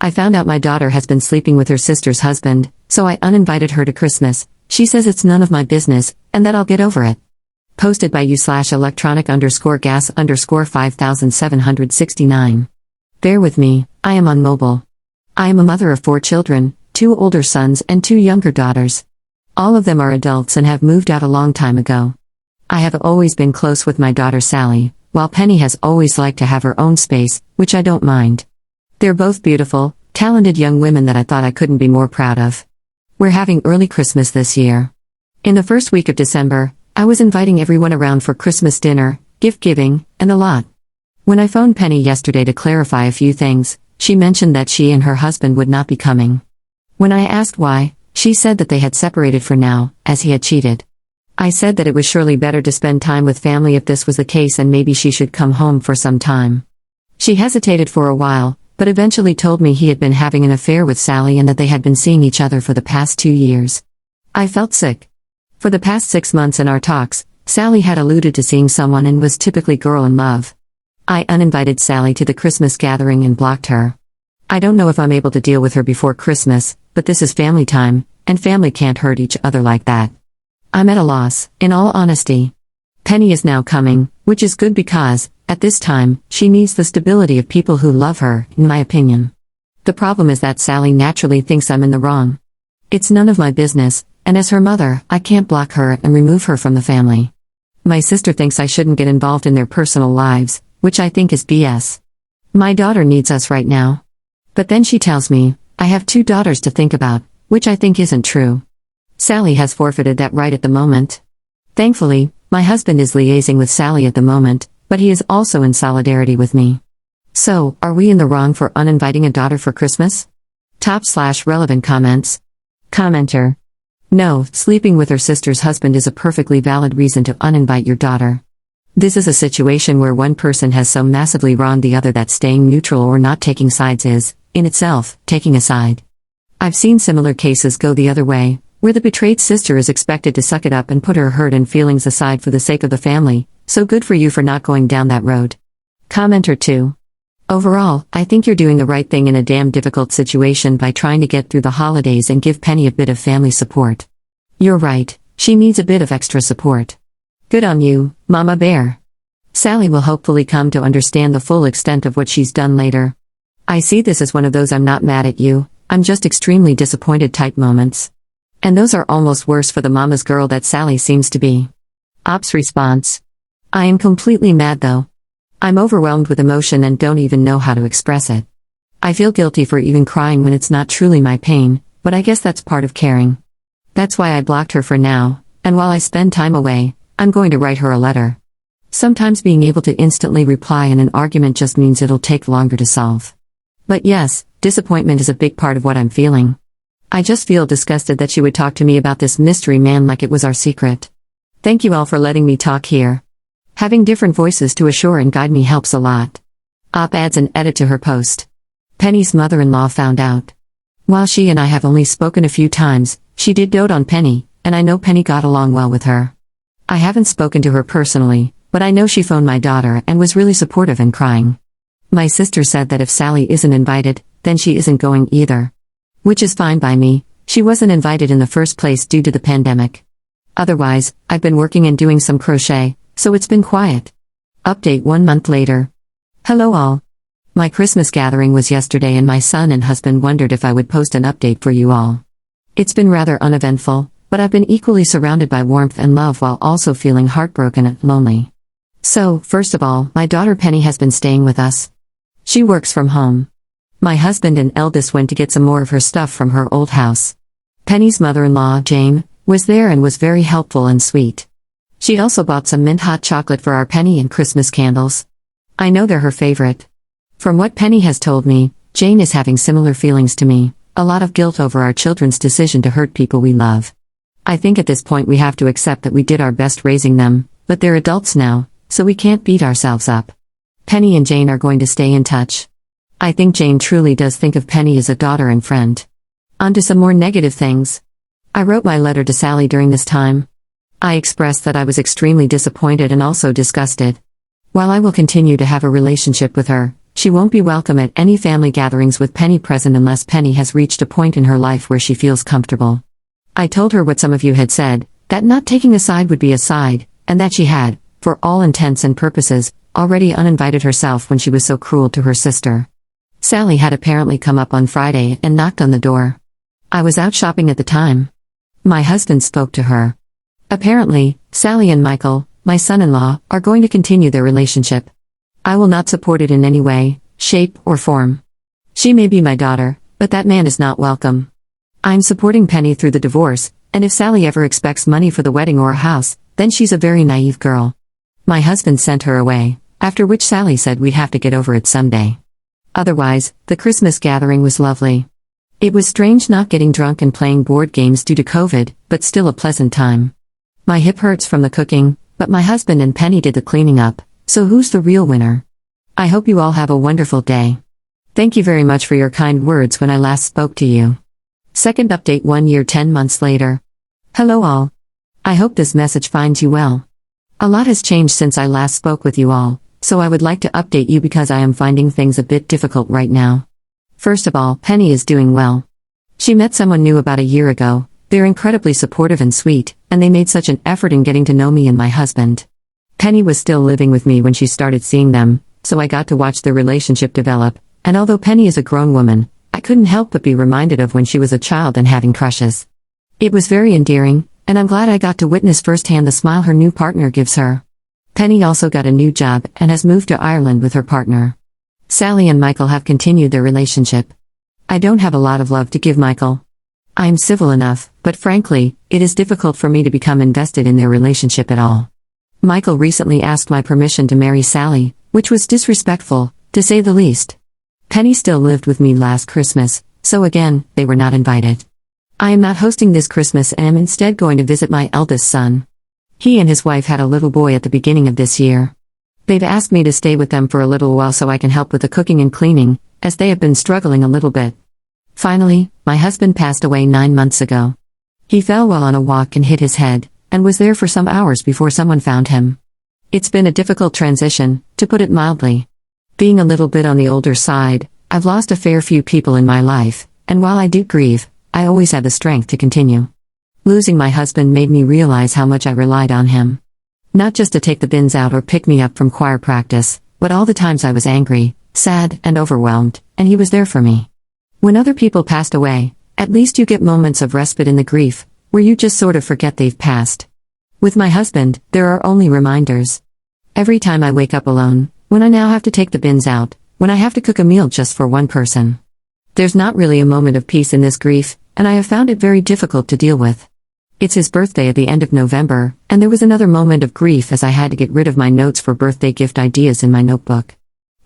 I found out my daughter has been sleeping with her sister's husband, so I uninvited her to Christmas. She says it's none of my business, and that I'll get over it. Posted by u/electronic_gas_5769. Bear with me, I am on mobile. I am a mother of 4 children, 2 older sons and 2 younger daughters. All of them are adults and have moved out a long time ago. I have always been close with my daughter Sally, while Penny has always liked to have her own space, which I don't mind. They're both beautiful, talented young women that I thought I couldn't be more proud of. We're having early Christmas this year. In the first week of December, I was inviting everyone around for Christmas dinner, gift giving, and a lot. When I phoned Penny yesterday to clarify a few things, she mentioned that she and her husband would not be coming. When I asked why, she said that they had separated for now, as he had cheated. I said that it was surely better to spend time with family if this was the case and maybe she should come home for some time. She hesitated for a while, but eventually told me he had been having an affair with Sally and that they had been seeing each other for the past 2 years. I felt sick. For the past 6 months in our talks, Sally had alluded to seeing someone and was typically girl in love. I uninvited Sally to the Christmas gathering and blocked her. I don't know if I'm able to deal with her before Christmas, but this is family time, and family can't hurt each other like that. I'm at a loss, in all honesty. Penny is now coming, which is good because, at this time, she needs the stability of people who love her, in my opinion. The problem is that Sally naturally thinks I'm in the wrong. It's none of my business, and as her mother, I can't block her and remove her from the family. My sister thinks I shouldn't get involved in their personal lives, which I think is BS. My daughter needs us right now. But then she tells me, I have 2 daughters to think about, which I think isn't true. Sally has forfeited that right at the moment. Thankfully, my husband is liaising with Sally at the moment, but he is also in solidarity with me. So, are we in the wrong for uninviting a daughter for Christmas? /relevant comments. Commenter. No, sleeping with her sister's husband is a perfectly valid reason to uninvite your daughter. This is a situation where one person has so massively wronged the other that staying neutral or not taking sides is, in itself, taking a side. I've seen similar cases go the other way, where the betrayed sister is expected to suck it up and put her hurt and feelings aside for the sake of the family, so good for you for not going down that road. Commenter 2. Overall, I think you're doing the right thing in a damn difficult situation by trying to get through the holidays and give Penny a bit of family support. You're right, she needs a bit of extra support. Good on you, Mama Bear. Sally will hopefully come to understand the full extent of what she's done later. I see this as one of those I'm not mad at you, I'm just extremely disappointed type moments. And those are almost worse for the mama's girl that Sally seems to be. Ops response. I am completely mad though. I'm overwhelmed with emotion and don't even know how to express it. I feel guilty for even crying when it's not truly my pain, but I guess that's part of caring. That's why I blocked her for now, and while I spend time away, I'm going to write her a letter. Sometimes being able to instantly reply in an argument just means it'll take longer to solve. But yes, disappointment is a big part of what I'm feeling. I just feel disgusted that she would talk to me about this mystery man like it was our secret. Thank you all for letting me talk here. Having different voices to assure and guide me helps a lot. Op adds an edit to her post. Penny's mother-in-law found out. While she and I have only spoken a few times, she did dote on Penny, and I know Penny got along well with her. I haven't spoken to her personally, but I know she phoned my daughter and was really supportive and crying. My sister said that if Sally isn't invited, then she isn't going either. Which is fine by me, she wasn't invited in the first place due to the pandemic. Otherwise, I've been working and doing some crochet, so it's been quiet. Update 1 month later. Hello all. My Christmas gathering was yesterday and my son and husband wondered if I would post an update for you all. It's been rather uneventful, but I've been equally surrounded by warmth and love while also feeling heartbroken and lonely. So, first of all, my daughter Penny has been staying with us. She works from home. My husband and eldest went to get some more of her stuff from her old house. Penny's mother-in-law, Jane, was there and was very helpful and sweet. She also bought some mint hot chocolate for our Penny and Christmas candles. I know they're her favorite. From what Penny has told me, Jane is having similar feelings to me, a lot of guilt over our children's decision to hurt people we love. I think at this point we have to accept that we did our best raising them, but they're adults now, so we can't beat ourselves up. Penny and Jane are going to stay in touch. I think Jane truly does think of Penny as a daughter and friend. On to some more negative things. I wrote my letter to Sally during this time. I expressed that I was extremely disappointed and also disgusted. While I will continue to have a relationship with her, She won't be welcome at any family gatherings with Penny present unless Penny has reached a point in her life where she feels comfortable. I told her what some of you had said, that not taking a side would be a side, and that she had, for all intents and purposes, already uninvited herself when she was so cruel to her sister. Sally had apparently come up on Friday and knocked on the door. I was out shopping at the time. My husband spoke to her. Apparently, Sally and Michael, my son-in-law, are going to continue their relationship. I will not support it in any way, shape, or form. She may be my daughter, but that man is not welcome. I'm supporting Penny through the divorce, and if Sally ever expects money for the wedding or a house, then she's a very naive girl. My husband sent her away, after which Sally said we'd have to get over it someday. Otherwise, the Christmas gathering was lovely. It was strange not getting drunk and playing board games due to COVID, but still a pleasant time. My hip hurts from the cooking, but my husband and Penny did the cleaning up, so who's the real winner? I hope you all have a wonderful day. Thank you very much for your kind words when I last spoke to you. Second update 1 year 10 months later. Hello all. I hope this message finds you well. A lot has changed since I last spoke with you all, so I would like to update you because I am finding things a bit difficult right now. First of all, Penny is doing well. She met someone new about a year ago. They're incredibly supportive and sweet, and they made such an effort in getting to know me and my husband. Penny was still living with me when she started seeing them, so I got to watch their relationship develop, and although Penny is a grown woman, I couldn't help but be reminded of when she was a child and having crushes. It was very endearing, and I'm glad I got to witness firsthand the smile her new partner gives her. Penny also got a new job and has moved to Ireland with her partner. Sally and Michael have continued their relationship. I don't have a lot of love to give Michael. I am civil enough, but frankly, it is difficult for me to become invested in their relationship at all. Michael recently asked my permission to marry Sally, which was disrespectful, to say the least. Penny still lived with me last Christmas, so again, they were not invited. I am not hosting this Christmas and am instead going to visit my eldest son. He and his wife had a little boy at the beginning of this year. They've asked me to stay with them for a little while so I can help with the cooking and cleaning, as they have been struggling a little bit. Finally, my husband passed away 9 months ago. He fell while on a walk and hit his head, and was there for some hours before someone found him. It's been a difficult transition, to put it mildly. Being a little bit on the older side, I've lost a fair few people in my life, and while I do grieve, I always had the strength to continue. Losing my husband made me realize how much I relied on him. Not just to take the bins out or pick me up from choir practice, but all the times I was angry, sad, and overwhelmed, and he was there for me. When other people passed away, at least you get moments of respite in the grief, where you just sort of forget they've passed. With my husband, there are only reminders. Every time I wake up alone, when I now have to take the bins out, when I have to cook a meal just for one person. There's not really a moment of peace in this grief, and I have found it very difficult to deal with. It's his birthday at the end of November, and there was another moment of grief as I had to get rid of my notes for birthday gift ideas in my notebook.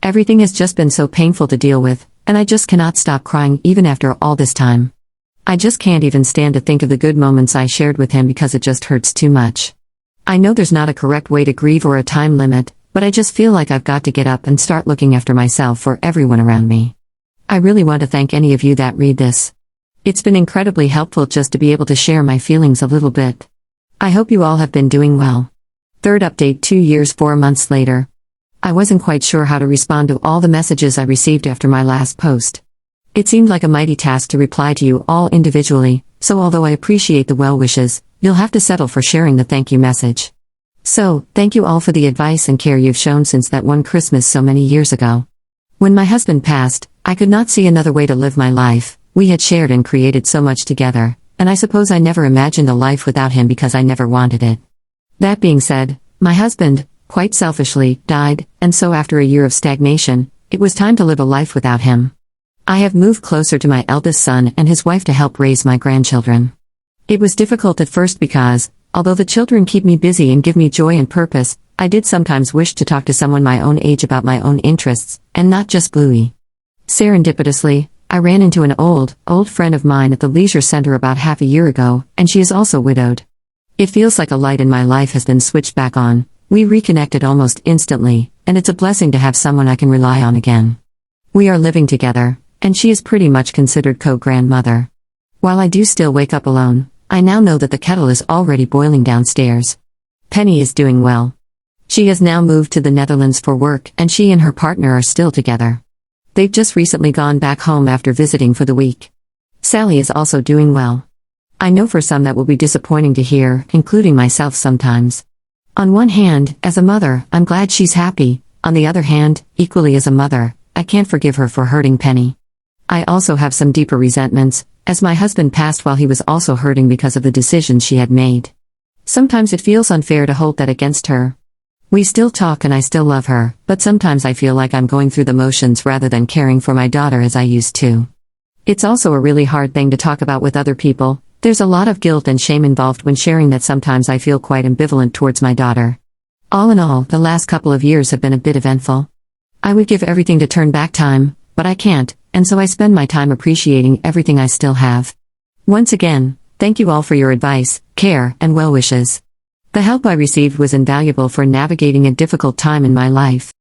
Everything has just been so painful to deal with, and I just cannot stop crying even after all this time. I just can't even stand to think of the good moments I shared with him because it just hurts too much. I know there's not a correct way to grieve or a time limit, but I just feel like I've got to get up and start looking after myself for everyone around me. I really want to thank any of you that read this. It's been incredibly helpful just to be able to share my feelings a little bit. I hope you all have been doing well. Third update 2 years 4 months later. I wasn't quite sure how to respond to all the messages I received after my last post. It seemed like a mighty task to reply to you all individually, so although I appreciate the well wishes, you'll have to settle for sharing the thank you message. So, thank you all for the advice and care you've shown since that one Christmas so many years ago. When my husband passed, I could not see another way to live my life. We had shared and created so much together, and I suppose I never imagined a life without him because I never wanted it. That being said, my husband, quite selfishly, died, and so after a year of stagnation, it was time to live a life without him. I have moved closer to my eldest son and his wife to help raise my grandchildren. It was difficult at first because, although the children keep me busy and give me joy and purpose, I did sometimes wish to talk to someone my own age about my own interests, and not just Bluey. Serendipitously, I ran into an old friend of mine at the leisure center about half a year ago, and she is also widowed. It feels like a light in my life has been switched back on. We reconnected almost instantly, and it's a blessing to have someone I can rely on again. We are living together, and she is pretty much considered co-grandmother. While I do still wake up alone, I now know that the kettle is already boiling downstairs. Penny is doing well. She has now moved to the Netherlands for work, and she and her partner are still together. They've just recently gone back home after visiting for the week. Sally is also doing well. I know for some that will be disappointing to hear, including myself sometimes. On one hand, as a mother, I'm glad she's happy. On the other hand, equally as a mother, I can't forgive her for hurting Penny. I also have some deeper resentments, as my husband passed while he was also hurting because of the decisions she had made. Sometimes it feels unfair to hold that against her. We still talk and I still love her, but sometimes I feel like I'm going through the motions rather than caring for my daughter as I used to. It's also a really hard thing to talk about with other people. There's a lot of guilt and shame involved when sharing that. Sometimes I feel quite ambivalent towards my daughter. All in all, the last couple of years have been a bit eventful. I would give everything to turn back time, but I can't, and so I spend my time appreciating everything I still have. Once again, thank you all for your advice, care, and well wishes. The help I received was invaluable for navigating a difficult time in my life.